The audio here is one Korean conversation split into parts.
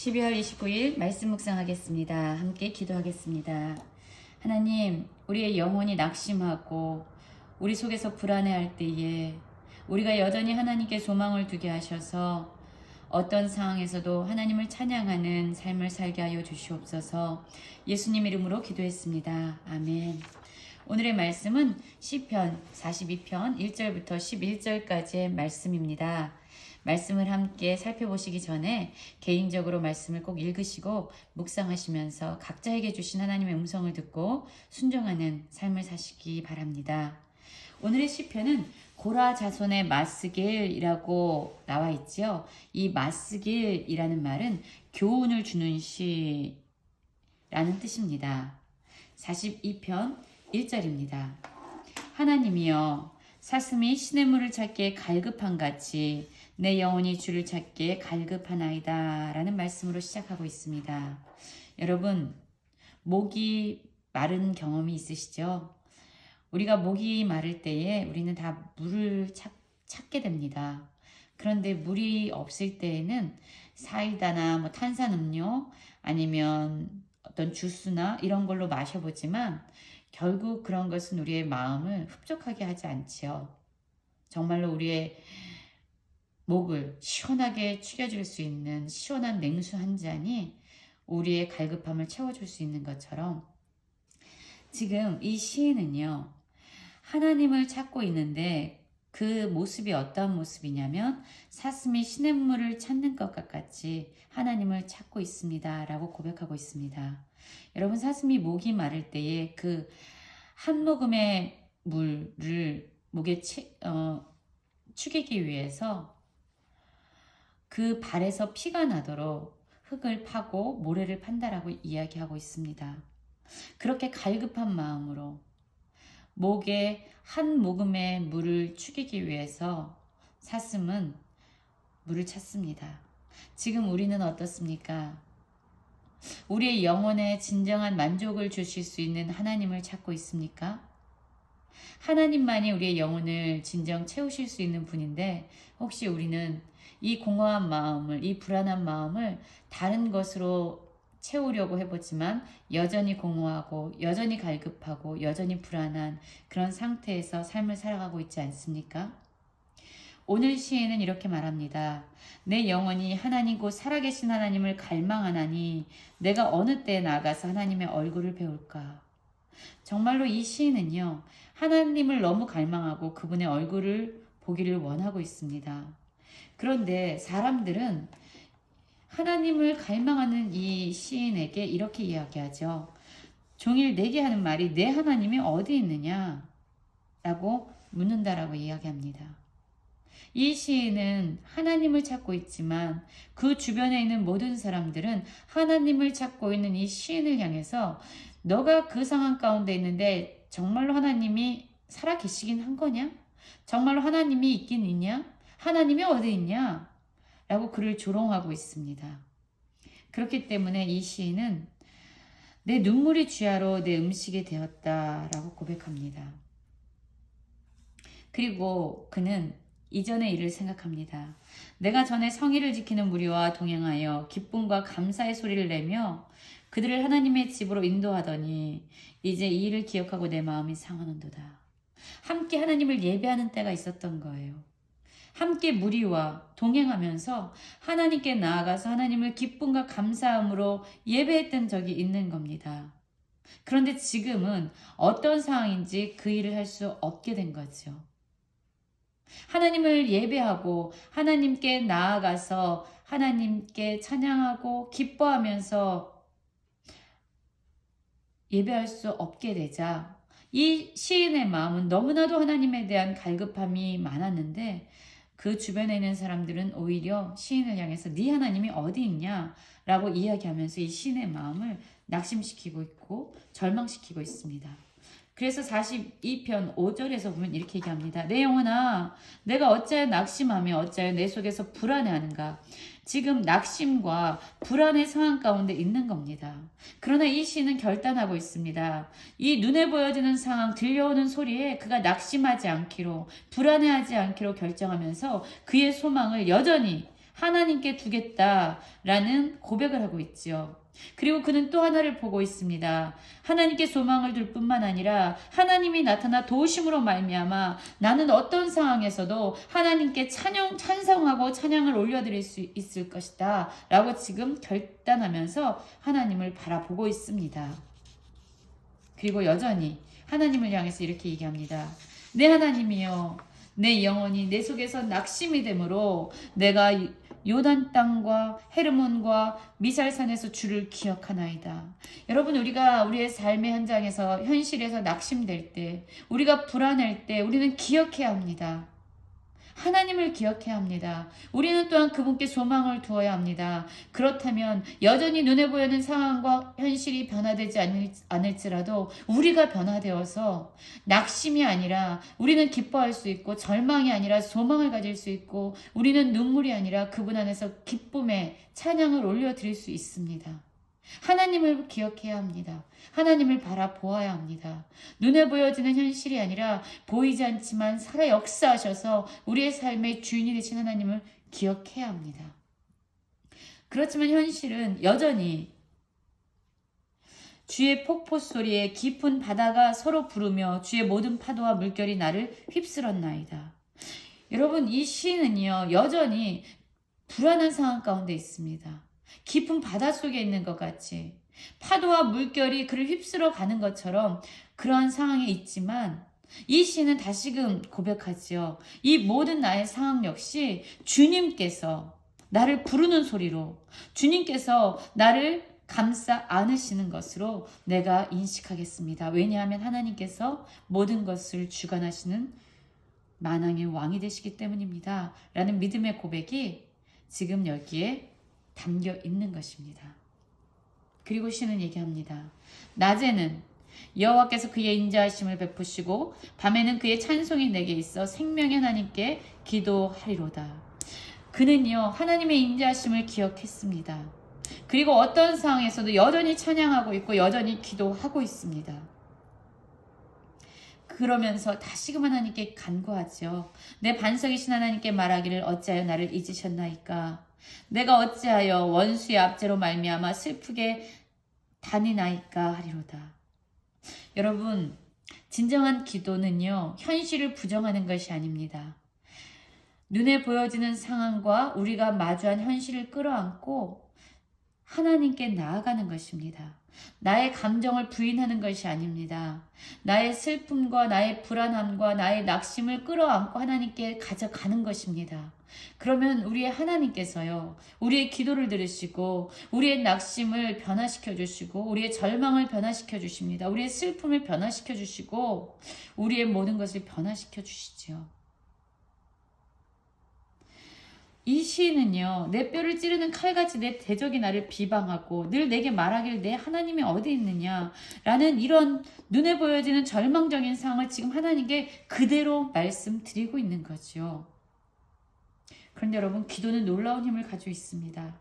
12월 29일 말씀 묵상하겠습니다. 함께 기도하겠습니다. 하나님, 우리의 영혼이 낙심하고 우리 속에서 불안해할 때에 우리가 여전히 하나님께 소망을 두게 하셔서 어떤 상황에서도 하나님을 찬양하는 삶을 살게 하여 주시옵소서. 예수님 이름으로 기도했습니다. 아멘. 오늘의 말씀은 시편 42편 1절부터 11절까지의 말씀입니다. 말씀을 함께 살펴보시기 전에 개인적으로 말씀을 꼭 읽으시고 묵상하시면서 각자에게 주신 하나님의 음성을 듣고 순종하는 삶을 사시기 바랍니다. 오늘의 시편은 고라 자손의 마스길이라고 나와 있죠. 이 마스길이라는 말은 교훈을 주는 시라는 뜻입니다. 42편 1절입니다. 하나님이여, 사슴이 시냇물을 찾기에 갈급한 같이 내 영혼이 주를 찾기에 갈급하나이다 라는 말씀으로 시작하고 있습니다. 여러분, 목이 마른 경험이 있으시죠? 우리가 목이 마를 때에 우리는 다 물을 찾게 됩니다. 그런데 물이 없을 때에는 사이다나 탄산음료 아니면 어떤 주스나 이런 걸로 마셔보지만 결국 그런 것은 우리의 마음을 흡족하게 하지 않지요. 정말로 우리의 목을 시원하게 축여줄 수 있는 시원한 냉수 한 잔이 우리의 갈급함을 채워줄 수 있는 것처럼 지금 이 시인은요, 하나님을 찾고 있는데 그 모습이 어떤 모습이냐면 사슴이 시냇물을 찾는 것과 같이 하나님을 찾고 있습니다 라고 고백하고 있습니다. 여러분, 사슴이 목이 마를 때에 그 한 모금의 물을 목에 축이기 위해서 그 발에서 피가 나도록 흙을 파고 모래를 판다라고 이야기하고 있습니다. 그렇게 갈급한 마음으로 목에 한 모금의 물을 축이기 위해서 사슴은 물을 찾습니다. 지금 우리는 어떻습니까? 우리의 영혼에 진정한 만족을 주실 수 있는 하나님을 찾고 있습니까? 하나님만이 우리의 영혼을 진정 채우실 수 있는 분인데 혹시 우리는 이 공허한 마음을, 이 불안한 마음을 다른 것으로 채우려고 해보지만 여전히 공허하고 여전히 갈급하고 여전히 불안한 그런 상태에서 삶을 살아가고 있지 않습니까? 오늘 시에는 이렇게 말합니다. 내 영혼이 하나님 곧 살아계신 하나님을 갈망하나니 내가 어느 때에 나아가서 하나님의 얼굴을 배울까? 정말로 이 시인은요, 하나님을 너무 갈망하고 그분의 얼굴을 보기를 원하고 있습니다. 그런데 사람들은 하나님을 갈망하는 이 시인에게 이렇게 이야기하죠. 종일 내게 하는 말이 내 하나님이 어디 있느냐? 라고 묻는다라고 이야기합니다. 이 시인은 하나님을 찾고 있지만 그 주변에 있는 모든 사람들은 하나님을 찾고 있는 이 시인을 향해서 너가 그 상황 가운데 있는데 정말로 하나님이 살아계시긴 한 거냐? 정말로 하나님이 있긴 있냐? 하나님이 어디 있냐? 라고 그를 조롱하고 있습니다. 그렇기 때문에 이 시인은 내 눈물이 쥐하로 내 음식이 되었다라고 고백합니다. 그리고 그는 이전의 일을 생각합니다. 내가 전에 성의를 지키는 무리와 동행하여 기쁨과 감사의 소리를 내며 그들을 하나님의 집으로 인도하더니 이제 이 일을 기억하고 내 마음이 상하는도다. 함께 하나님을 예배하는 때가 있었던 거예요. 함께 무리와 동행하면서 하나님께 나아가서 하나님을 기쁨과 감사함으로 예배했던 적이 있는 겁니다. 그런데 지금은 어떤 상황인지 그 일을 할 수 없게 된 거죠. 하나님을 예배하고 하나님께 나아가서 하나님께 찬양하고 기뻐하면서 예배할 수 없게 되자 이 시인의 마음은 너무나도 하나님에 대한 갈급함이 많았는데 그 주변에 있는 사람들은 오히려 시인을 향해서 네 하나님이 어디 있냐? 라고 이야기하면서 이 시인의 마음을 낙심시키고 있고 절망시키고 있습니다. 그래서 42편 5절에서 보면 이렇게 얘기합니다. 내 영혼아, 내가 어찌하여 낙심하며 어찌하여 내 속에서 불안해하는가? 지금 낙심과 불안의 상황 가운데 있는 겁니다. 그러나 이 시인은 결단하고 있습니다. 이 눈에 보여지는 상황, 들려오는 소리에 그가 낙심하지 않기로, 불안해하지 않기로 결정하면서 그의 소망을 여전히 하나님께 두겠다라는 고백을 하고 있지요. 그리고 그는 또 하나를 보고 있습니다. 하나님께 소망을 둘 뿐만 아니라 하나님이 나타나 도우심으로 말미암아 나는 어떤 상황에서도 하나님께 찬송하고 찬양을 올려드릴 수 있을 것이다 라고 지금 결단하면서 하나님을 바라보고 있습니다. 그리고 여전히 하나님을 향해서 이렇게 얘기합니다. 내 하나님이여, 내 영혼이 내 속에서 낙심이 되므로 내가 요단 땅과 헤르몬과 미살산에서 주를 기억하나이다. 여러분, 우리가 우리의 삶의 현장에서 현실에서 낙심될 때, 우리가 불안할 때 우리는 기억해야 합니다. 하나님을 기억해야 합니다. 우리는 또한 그분께 소망을 두어야 합니다. 그렇다면 여전히 눈에 보이는 상황과 현실이 변화되지 않을지라도 우리가 변화되어서 낙심이 아니라 우리는 기뻐할 수 있고, 절망이 아니라 소망을 가질 수 있고, 우리는 눈물이 아니라 그분 안에서 기쁨의 찬양을 올려드릴 수 있습니다. 하나님을 기억해야 합니다. 하나님을 바라보아야 합니다. 눈에 보여지는 현실이 아니라 보이지 않지만 살아 역사하셔서 우리의 삶의 주인이 되신 하나님을 기억해야 합니다. 그렇지만 현실은 여전히 주의 폭포 소리에 깊은 바다가 서로 부르며 주의 모든 파도와 물결이 나를 휩쓸었나이다. 여러분, 이 시는요 여전히 불안한 상황 가운데 있습니다. 깊은 바다 속에 있는 것 같이 파도와 물결이 그를 휩쓸어 가는 것처럼 그러한 상황에 있지만, 이 시는 다시금 고백하지요. 이 모든 나의 상황 역시 주님께서 나를 부르는 소리로, 주님께서 나를 감싸 안으시는 것으로 내가 인식하겠습니다. 왜냐하면 하나님께서 모든 것을 주관하시는 만왕의 왕이 되시기 때문입니다. 라는 믿음의 고백이 지금 여기에 담겨 있는 것입니다. 그리고 시는 얘기합니다. 낮에는 여호와께서 그의 인자하심을 베푸시고 밤에는 그의 찬송이 내게 있어 생명의 하나님께 기도하리로다. 그는요 하나님의 인자하심을 기억했습니다. 그리고 어떤 상황에서도 여전히 찬양하고 있고 여전히 기도하고 있습니다. 그러면서 다시금 하나님께 간구하죠. 내 반석이신 하나님께 말하기를 어찌하여 나를 잊으셨나이까. 내가 어찌하여 원수의 압제로 말미암아 슬프게 다니나이까 하리로다. 여러분, 진정한 기도는요 현실을 부정하는 것이 아닙니다. 눈에 보여지는 상황과 우리가 마주한 현실을 끌어안고 하나님께 나아가는 것입니다. 나의 감정을 부인하는 것이 아닙니다. 나의 슬픔과 나의 불안함과 나의 낙심을 끌어안고 하나님께 가져가는 것입니다. 그러면 우리의 하나님께서요 우리의 기도를 들으시고 우리의 낙심을 변화시켜 주시고 우리의 절망을 변화시켜 주십니다. 우리의 슬픔을 변화시켜 주시고 우리의 모든 것을 변화시켜 주시죠. 이 시인은요 내 뼈를 찌르는 칼같이 내 대적이 나를 비방하고 늘 내게 말하길 내 하나님이 어디 있느냐 라는 이런 눈에 보여지는 절망적인 상황을 지금 하나님께 그대로 말씀드리고 있는 거죠. 그런데 여러분, 기도는 놀라운 힘을 가지고 있습니다.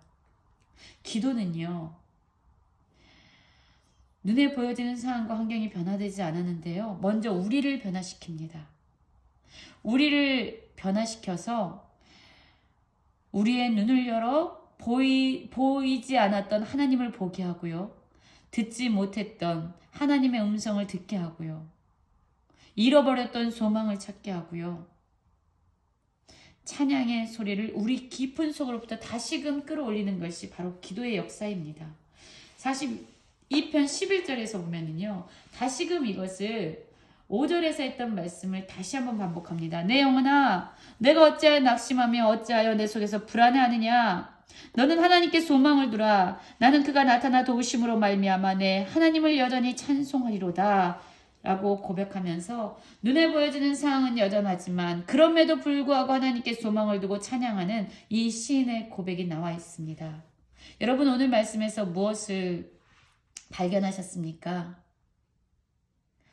기도는요 눈에 보여지는 상황과 환경이 변화되지 않았는데요 먼저 우리를 변화시킵니다. 우리를 변화시켜서 우리의 눈을 열어 보이지 않았던 하나님을 보게 하고요. 듣지 못했던 하나님의 음성을 듣게 하고요. 잃어버렸던 소망을 찾게 하고요. 찬양의 소리를 우리 깊은 속으로부터 다시금 끌어올리는 것이 바로 기도의 역사입니다. 42편 11절에서 보면은요. 다시금 이것을 5절에서 했던 말씀을 다시 한번 반복합니다. 내 영혼아, 내가 어찌하여 낙심하며 어찌하여 내 속에서 불안해하느냐. 너는 하나님께 소망을 두라. 나는 그가 나타나 도우심으로 말미암아 내 하나님을 여전히 찬송하리로다. 라고 고백하면서 눈에 보여지는 상황은 여전하지만 그럼에도 불구하고 하나님께 소망을 두고 찬양하는 이 시인의 고백이 나와 있습니다. 여러분, 오늘 말씀에서 무엇을 발견하셨습니까?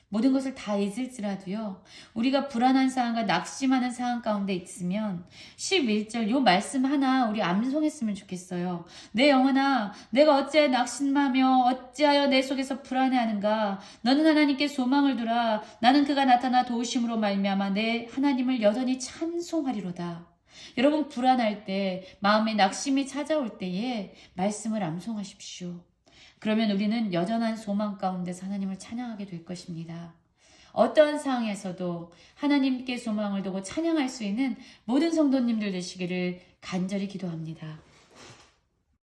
모든 것을 다 잊을지라도요 우리가 불안한 상황과 낙심하는 상황 가운데 있으면 11절 요 말씀 하나 우리 암송했으면 좋겠어요. 내 영혼아, 내가 어찌하여 낙심하며 어찌하여 내 속에서 불안해하는가. 너는 하나님께 소망을 두라. 나는 그가 나타나 도우심으로 말미암아 내 하나님을 여전히 찬송하리로다. 여러분 불안할 때, 마음에 낙심이 찾아올 때에 말씀을 암송하십시오. 그러면 우리는 여전한 소망 가운데서 하나님을 찬양하게 될 것입니다. 어떠한 상황에서도 하나님께 소망을 두고 찬양할 수 있는 모든 성도님들 되시기를 간절히 기도합니다.